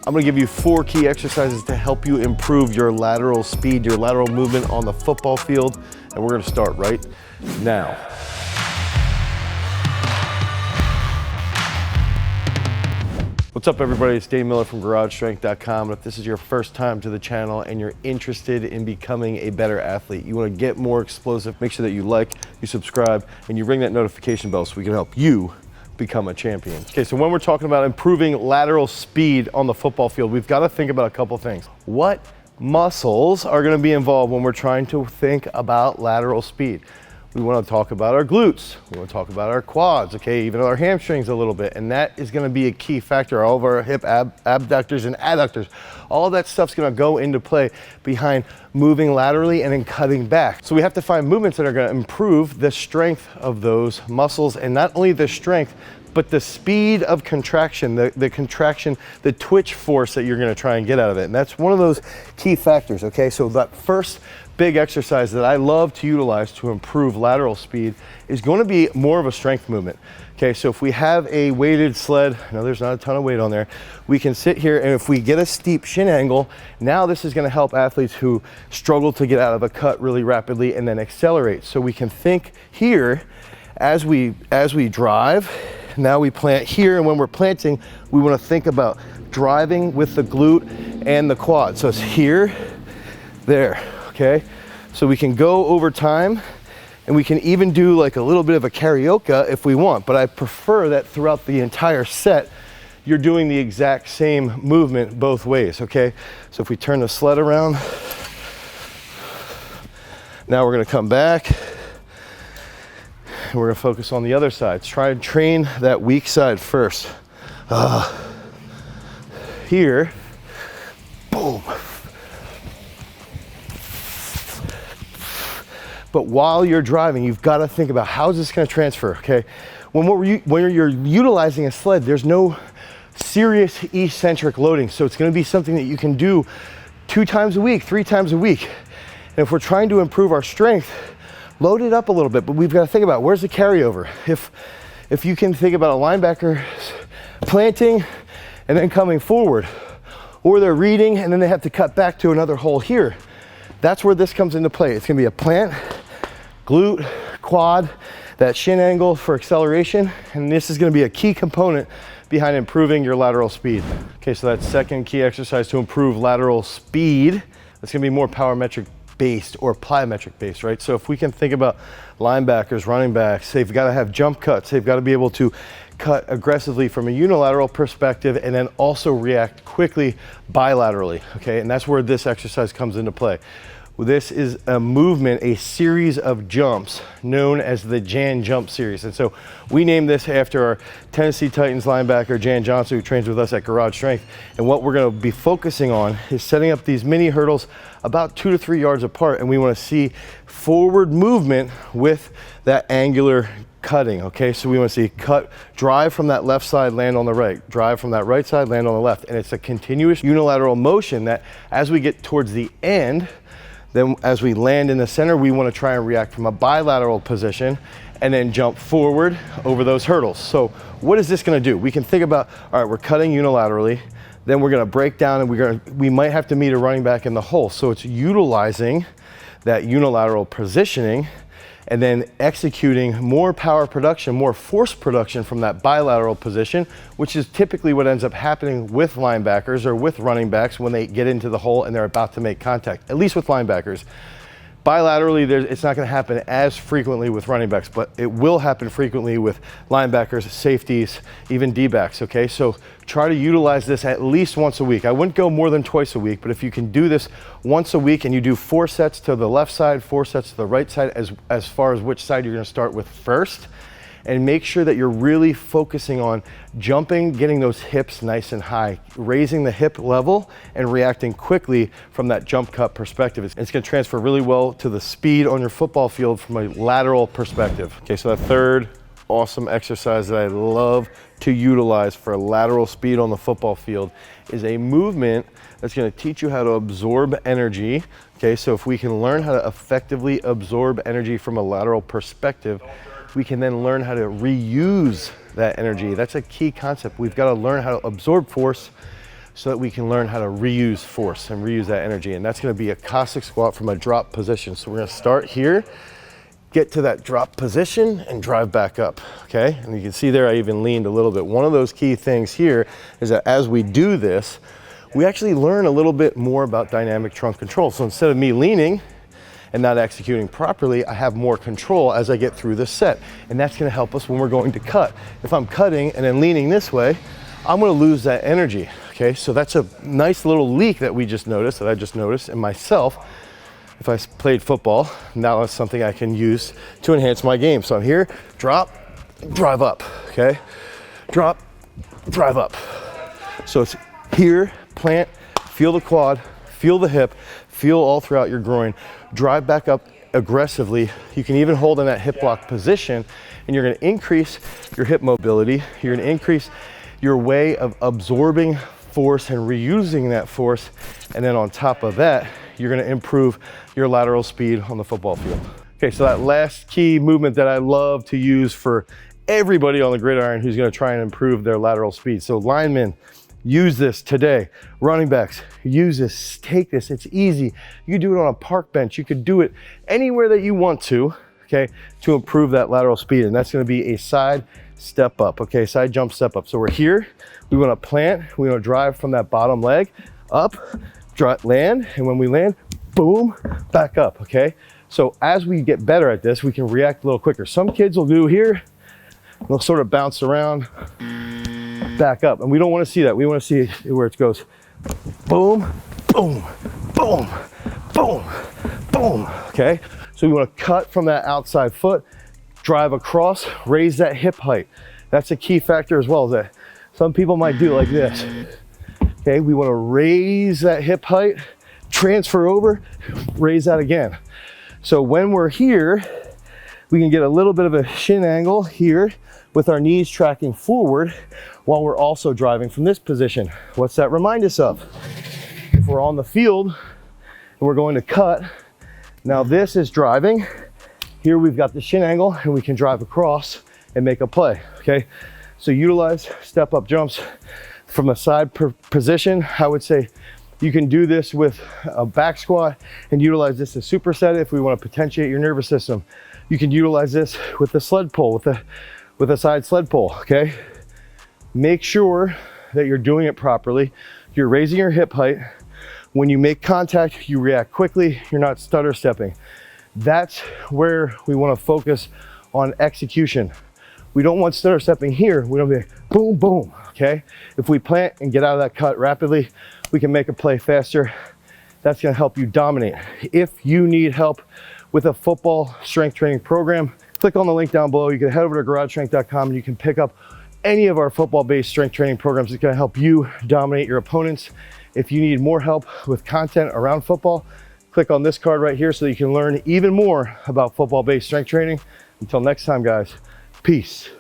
I'm gonna give you 4 key exercises to help you improve your lateral speed, your lateral movement on the football field, and we're gonna start right now. What's up everybody, it's Dane Miller from GarageStrength.com. If this is your first time to the channel and you're interested in becoming a better athlete, you wanna get more explosive, make sure that you like, you subscribe, and you ring that notification bell so we can help you become a champion. Okay, so when we're talking about improving lateral speed on the football field, we've got to think about a couple things. What muscles are going to be involved when we're trying to think about lateral speed? We want to talk about our glutes, we want to talk about our quads, okay, even our hamstrings a little bit, and that is going to be a key factor. All of our hip abductors and adductors, all of that stuff's going to go into play behind moving laterally and then cutting back. So we have to find movements that are going to improve the strength of those muscles, and not only the strength, but the speed of contraction, the contraction, the twitch force that you're going to try and get out of it. And that's one of those key factors, okay? So that first big exercise that I love to utilize to improve lateral speed is going to be more of a strength movement. Okay, so if we have a weighted sled, I know there's not a ton of weight on there, we can sit here, and if we get a steep shin angle, now this is going to help athletes who struggle to get out of a cut really rapidly and then accelerate. So we can think here as we drive. Now we plant here, and when we're planting, we want to think about driving with the glute and the quad. So it's here, there, okay? So we can go over time, and we can even do like a little bit of a karaoke if we want, but I prefer that throughout the entire set, you're doing the exact same movement both ways, okay? So if we turn the sled around, now we're gonna come back, and we're gonna focus on the other side. Try and train that weak side first. Here, boom. But while you're driving, you've got to think about how is this going to transfer, okay? When you're utilizing a sled, there's no serious eccentric loading. So it's going to be something that you can do 2 times a week, 3 times a week. And if we're trying to improve our strength, load it up a little bit, but we've got to think about where's the carryover. If you can think about a linebacker planting and then coming forward, or they're reading and then they have to cut back to another hole here, that's where this comes into play. It's going to be a plant, glute, quad, that shin angle for acceleration, and this is going to be a key component behind improving your lateral speed. Okay, so that second key exercise to improve lateral speed, that's going to be more power metric based or plyometric based, right? So if we can think about linebackers, running backs, they've got to have jump cuts, they've got to be able to cut aggressively from a unilateral perspective and then also react quickly bilaterally, okay? And that's where this exercise comes into play. This is a movement, a series of jumps known as the Jan Jump series. And so we named this after our Tennessee Titans linebacker, Jan Johnson, who trains with us at Garage Strength. And what we're gonna be focusing on is setting up these mini hurdles about 2 to 3 yards apart. And we wanna see forward movement with that angular cutting, okay? So we want to see cut, drive from that left side, land on the right, drive from that right side, land on the left. And it's a continuous unilateral motion that as we get towards the end, then as we land in the center, we want to try and react from a bilateral position and then jump forward over those hurdles. So what is this going to do? We can think about, all right, we're cutting unilaterally, then we're going to break down and we might have to meet a running back in the hole. So it's utilizing that unilateral positioning and then executing more power production, more force production from that bilateral position, which is typically what ends up happening with linebackers or with running backs when they get into the hole and they're about to make contact, at least with linebackers. Bilaterally, it's not going to happen as frequently with running backs, but it will happen frequently with linebackers, safeties, even D-backs, okay? So try to utilize this at least once a week. I wouldn't go more than twice a week, but if you can do this once a week and you do 4 sets to the left side, 4 sets to the right side, as far as which side you're going to start with first, and make sure that you're really focusing on jumping, getting those hips nice and high, raising the hip level and reacting quickly from that jump cut perspective. It's going to transfer really well to the speed on your football field from a lateral perspective. Okay, so that third awesome exercise that I love to utilize for lateral speed on the football field is a movement that's going to teach you how to absorb energy. Okay, so if we can learn how to effectively absorb energy from a lateral perspective, we can then learn how to reuse that energy. That's a key concept. We've got to learn how to absorb force, so that we can learn how to reuse force and reuse that energy. And that's gonna be a Cossack squat from a drop position. So we're gonna start here, get to that drop position and drive back up, okay? And you can see there I even leaned a little bit. One of those key things here is that as we do this, we actually learn a little bit more about dynamic trunk control. So instead of me leaning and not executing properly, I have more control as I get through this set. And that's gonna help us when we're going to cut. If I'm cutting and then leaning this way, I'm gonna lose that energy, okay? So that's a nice little leak that I just noticed in myself. If I played football, now it's something I can use to enhance my game. So I'm here, drop, drive up, okay? Drop, drive up. So it's here, plant, feel the quad, feel the hip, feel all throughout your groin, drive back up aggressively. You can even hold in that hip lock position, and you're gonna increase your hip mobility. You're gonna increase your way of absorbing force and reusing that force. And then on top of that, you're gonna improve your lateral speed on the football field. Okay, so that last key movement that I love to use for everybody on the gridiron who's gonna try and improve their lateral speed. So linemen, use this today. Running backs, use this, take this, it's easy. You can do it on a park bench. You could do it anywhere that you want to, okay, to improve that lateral speed. And that's gonna be a side step up, okay, side jump step up. So we're here, we wanna plant, we wanna drive from that bottom leg up, land, and when we land, boom, back up, okay? So as we get better at this, we can react a little quicker. Some kids will do here, they'll sort of bounce around, back up, and we don't want to see that. We want to see where it goes boom, boom, boom, boom, boom, okay? So we want to cut from that outside foot, drive across, raise that hip height. That's a key factor as well, that some people might do it like this. Okay, we want to raise that hip height, transfer over, raise that again. So when we're here, we can get a little bit of a shin angle here with our knees tracking forward while we're also driving from this position. What's that remind us of? If we're on the field and we're going to cut, now this is driving. Here we've got the shin angle and we can drive across and make a play, okay? So utilize step up jumps from a side position. I would say you can do this with a back squat and utilize this as superset if we want to potentiate your nervous system. You can utilize this with the sled pull, with a side sled pull, okay? Make sure that you're doing it properly. You're raising your hip height. When you make contact, you react quickly. You're not stutter stepping. That's where we want to focus on execution. We don't want stutter stepping here. We don't be boom, boom, okay? If we plant and get out of that cut rapidly, we can make a play faster. That's gonna help you dominate. If you need help with a football strength training program, click on the link down below. You can head over to garagestrength.com and you can pick up any of our football-based strength training programs. It's gonna help you dominate your opponents. If you need more help with content around football, click on this card right here so that you can learn even more about football-based strength training. Until next time, guys, peace.